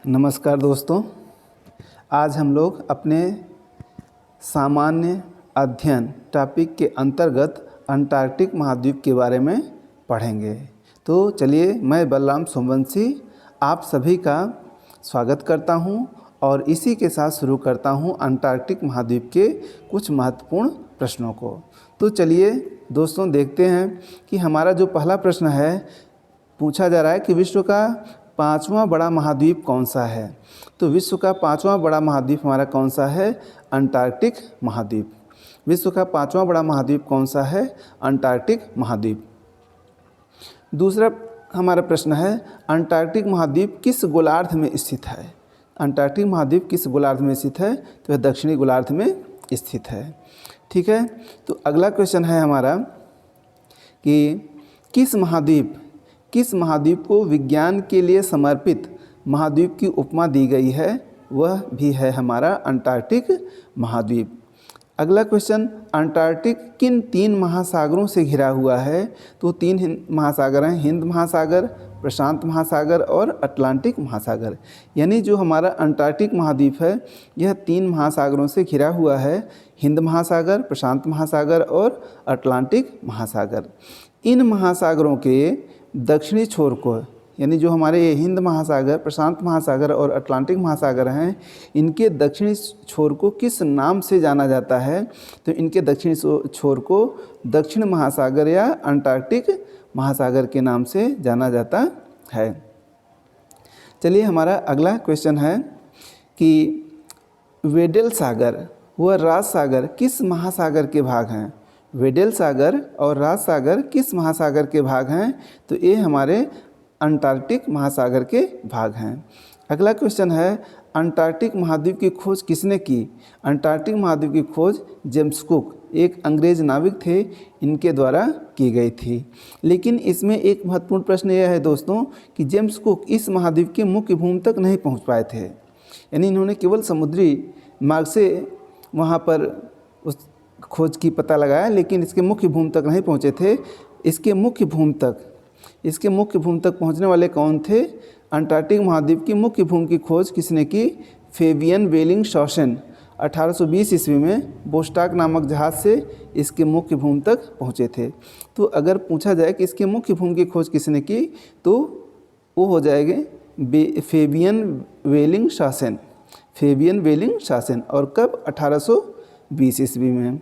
नमस्कार दोस्तों, आज हम लोग अपने सामान्य अध्ययन टॉपिक के अंतर्गत अंटार्कटिक महाद्वीप के बारे में पढ़ेंगे। तो चलिए, मैं बलराम सोमवंशी आप सभी का स्वागत करता हूं और इसी के साथ शुरू करता हूं अंटार्कटिक महाद्वीप के कुछ महत्वपूर्ण प्रश्नों को। तो चलिए दोस्तों, देखते हैं कि हमारा जो पहला प्रश्न है, पूछा जा रहा है कि विश्व का पांचवा बड़ा महाद्वीप कौन सा है। तो विश्व का पांचवा बड़ा महाद्वीप हमारा कौन सा है? अंटार्कटिक महाद्वीप। विश्व का पांचवा बड़ा महाद्वीप कौन सा है? अंटार्कटिक महाद्वीप। दूसरा हमारा प्रश्न है, अंटार्कटिक महाद्वीप किस गोलार्ध में स्थित है? अंटार्कटिक महाद्वीप किस गोलार्ध में स्थित है? तो यह दक्षिणी गोलार्ध में स्थित है। ठीक है। तो अगला क्वेश्चन है हमारा कि किस महाद्वीप को विज्ञान के लिए समर्पित महाद्वीप की उपमा दी गई है? वह भी है हमारा अंटार्कटिक महाद्वीप। अगला क्वेश्चन, अंटार्कटिक किन तीन महासागरों से घिरा हुआ है? तो तीन महासागर हैं, हिंद महासागर, प्रशांत महासागर और अटलांटिक महासागर। यानी जो हमारा अंटार्कटिक महाद्वीप है, यह तीन महासागरों से घिरा हुआ है, हिंद महासागर, प्रशांत महासागर और अटलांटिक महासागर। इन महासागरों के दक्षिणी छोर को, यानी जो हमारे हिंद महासागर, प्रशांत महासागर और अटलांटिक महासागर हैं, इनके दक्षिणी छोर को किस नाम से जाना जाता है? तो इनके दक्षिणी छोर को दक्षिण महासागर या अंटार्कटिक महासागर के नाम से जाना जाता है। चलिए, हमारा अगला क्वेश्चन है कि वेडेल सागर व राज सागर किस महासागर के भाग हैं? वेडेल सागर और राज सागर किस महासागर के भाग हैं? तो ये हमारे अंटार्कटिक महासागर के भाग हैं। अगला क्वेश्चन है, अंटार्कटिक महाद्वीप की खोज किसने की? अंटार्कटिक महाद्वीप की खोज जेम्स कुक, एक अंग्रेज नाविक थे, इनके द्वारा की गई थी। लेकिन इसमें एक महत्वपूर्ण प्रश्न यह है दोस्तों कि जेम्स कुक इस महाद्वीप के मुख्य भूमि तक नहीं पहुंच पाए थे। यानी इन्होंने केवल समुद्री मार्ग से वहाँ पर उस खोज की पता लगाया, लेकिन इसके मुख्य भूमि तक नहीं पहुँचे थे। इसके मुख्य भूमि तक पहुँचने वाले कौन थे? अंटार्कटिक महाद्वीप की मुख्य भूमि की खोज किसने की? फेबियन बेलिंगशॉसन 1820 ईस्वी में बोस्टॉक नामक जहाज़ से इसके मुख्य भूमि तक पहुँचे थे। तो अगर पूछा जाए कि इसके मुख्य भूमि की खोज किसने की, तो वो हो जाएगा फेबियन बेलिंगशॉसन। और कब? 1820 ईस्वी में।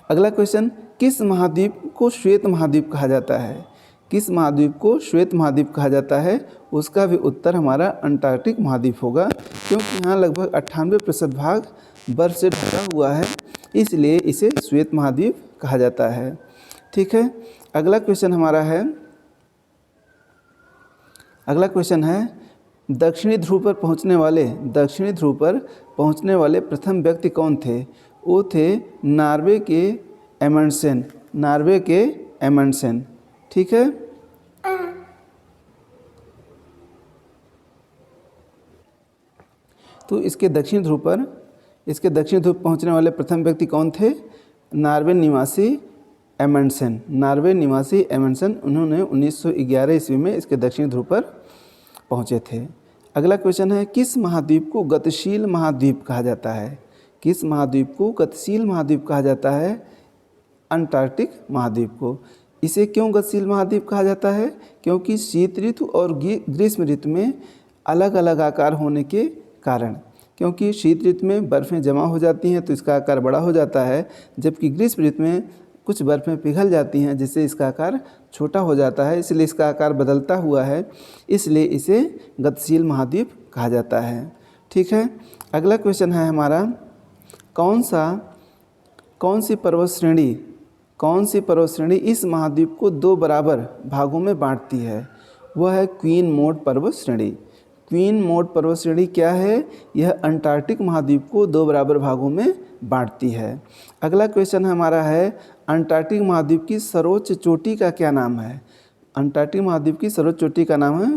अगला क्वेश्चन, किस महाद्वीप को श्वेत महाद्वीप कहा जाता है? किस महाद्वीप को श्वेत महाद्वीप कहा जाता है? उसका भी उत्तर हमारा अंटार्कटिक महाद्वीप होगा, क्योंकि यहाँ लगभग 98% भाग बर्फ से ढका हुआ है, इसलिए इसे श्वेत महाद्वीप कहा जाता है। ठीक है। अगला क्वेश्चन है, दक्षिणी ध्रुव पर पहुंचने वाले प्रथम व्यक्ति कौन थे? वो थे नॉर्वे के एमंडसेन। ठीक है। तो इसके दक्षिण ध्रुव पहुंचने वाले प्रथम व्यक्ति कौन थे? नॉर्वे निवासी एमंडसेन। उन्होंने 1911 ईस्वी में इसके दक्षिण ध्रुव पर पहुँचे थे। अगला क्वेश्चन है, किस महाद्वीप को गतिशील महाद्वीप कहा जाता है? किस महाद्वीप को गतिशील महाद्वीप कहा जाता है? अंटार्कटिक महाद्वीप को। इसे क्यों गतिशील महाद्वीप कहा जाता है? क्योंकि शीत ऋतु और ग्रीष्म ऋतु में अलग अलग आकार होने के कारण, क्योंकि शीत ऋतु में बर्फ़ें जमा हो जाती हैं तो इसका आकार बड़ा हो जाता है, जबकि ग्रीष्म ऋतु में कुछ बर्फ़ें पिघल जाती हैं जिससे इसका आकार छोटा हो जाता है, इसलिए इसका आकार बदलता हुआ है, इसलिए इसे गतिशील महाद्वीप कहा जाता है। ठीक है। अगला क्वेश्चन है हमारा, कौन सी पर्वत श्रेणी इस महाद्वीप को दो बराबर भागों में बांटती है? वह है क्वीन मोड पर्वत श्रेणी। क्या है? यह अंटार्कटिक महाद्वीप को दो बराबर भागों में बांटती है। अगला क्वेश्चन हमारा है, अंटार्कटिक महाद्वीप की सर्वोच्च चोटी का क्या नाम है? अंटार्कटिक महाद्वीप की सर्वोच्च चोटी का नाम है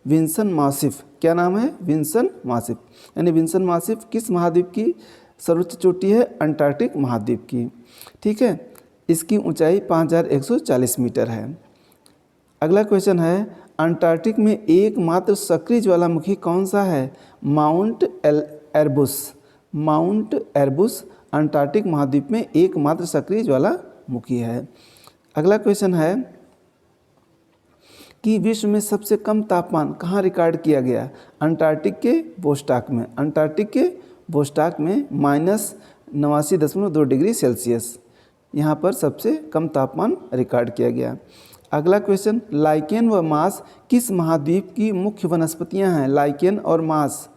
विंसन मासिफ। क्या नाम है? विंसन मासिफ। यानी विंसन मासिफ किस महाद्वीप की सर्वोच्च चोटी है? अंटार्कटिक महाद्वीप की। ठीक है। इसकी ऊंचाई 5140 मीटर है। अगला क्वेश्चन है, अंटार्कटिक में एकमात्र सक्रिय ज्वालामुखी कौन सा है? माउंट एरबुस। माउंट एरबुस अंटार्कटिक महाद्वीप में एकमात्र सक्रिय ज्वालामुखी है। अगला क्वेश्चन है कि विश्व में सबसे कम तापमान कहाँ रिकॉर्ड किया गया? अंटार्कटिक के वोस्टॉक में। अंटार्कटिक के वोस्टॉक में -89.2 डिग्री सेल्सियस यहाँ पर सबसे कम तापमान रिकॉर्ड किया गया। अगला क्वेश्चन, लाइकेन व मास किस महाद्वीप की मुख्य वनस्पतियाँ हैं? लाइकेन और मास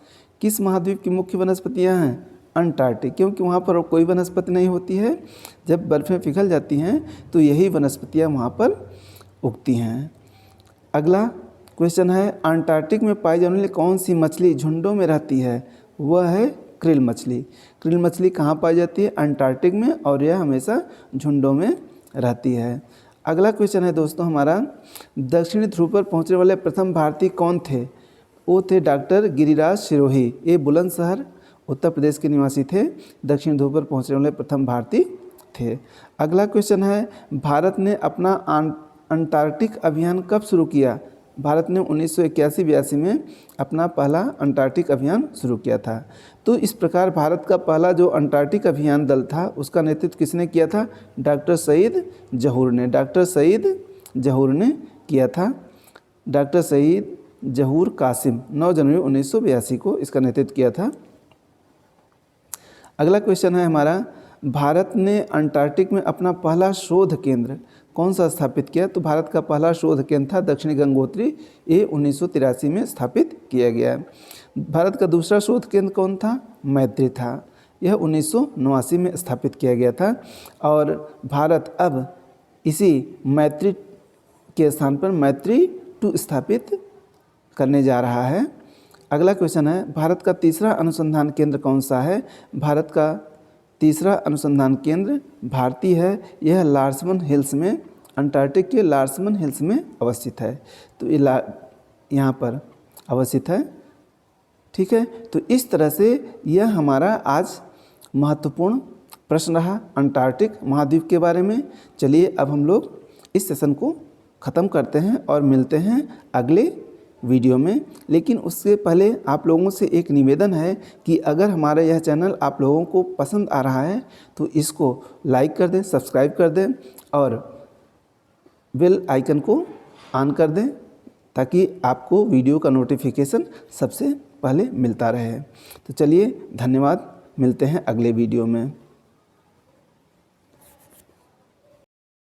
किस महाद्वीप की मुख्य वनस्पतियाँ हैं? अंटार्कटिक, क्योंकि वहाँ पर कोई वनस्पति नहीं होती है। जब बर्फ़ें पिघल जाती हैं तो यही वनस्पतियाँ वहाँ पर उगती हैं। अगला क्वेश्चन है, अंटार्कटिक में पाई जाने वाली कौन सी मछली झुंडों में रहती है? वह है क्रिल मछली। क्रिल मछली कहाँ पाई जाती है? अंटार्कटिक में, और यह हमेशा झुंडों में रहती है। अगला क्वेश्चन है दोस्तों हमारा, दक्षिणी ध्रुव पर पहुँचने वाले प्रथम भारतीय कौन थे? वो थे डॉक्टर गिरिराज सिरोही। ये बुलंदशहर उत्तर प्रदेश के निवासी थे। दक्षिण ध्रुव पर पहुँचने वाले प्रथम भारतीय थे। अगला क्वेश्चन है, भारत ने अपना अंटार्कटिक अभियान कब शुरू किया? भारत ने 1981-82 में अपना पहला अंटार्कटिक अभियान शुरू किया था। तो इस प्रकार भारत का पहला जो अंटार्कटिक अभियान दल था उसका नेतृत्व किसने किया था? डॉक्टर सईद जहूर ने। डॉक्टर सईद जहूर ने किया था। डॉक्टर सईद जहूर कासिम 9 जनवरी 1982 को इसका नेतृत्व किया था। अगला क्वेश्चन है हमारा, भारत ने अंटार्कटिक में अपना पहला शोध केंद्र कौन सा स्थापित किया? तो भारत का पहला शोध केंद्र था दक्षिणी गंगोत्री। ये 1983 में स्थापित किया गया। भारत का दूसरा शोध केंद्र कौन था? मैत्री था। यह 1989 में स्थापित किया गया था। और भारत अब इसी मैत्री के स्थान पर मैत्री 2 स्थापित करने जा रहा है। अगला क्वेश्चन है, भारत का तीसरा अनुसंधान केंद्र कौन सा है? भारत का तीसरा अनुसंधान केंद्र भारतीय है। यह लार्समन हिल्स में, अंटार्कटिक के लार्समन हिल्स में अवस्थित है। तो ये यहाँ पर अवस्थित है। ठीक है, तो इस तरह से यह हमारा आज महत्वपूर्ण प्रश्न रहा अंटार्कटिक महाद्वीप के बारे में। चलिए अब हम लोग इस सेशन को ख़त्म करते हैं और मिलते हैं अगले वीडियो में। लेकिन उससे पहले आप लोगों से एक निवेदन है कि अगर हमारा यह चैनल आप लोगों को पसंद आ रहा है तो इसको लाइक कर दें, सब्सक्राइब कर दें और बेल आइकन को ऑन कर दें ताकि आपको वीडियो का नोटिफिकेशन सबसे पहले मिलता रहे। तो चलिए धन्यवाद, मिलते हैं अगले वीडियो में।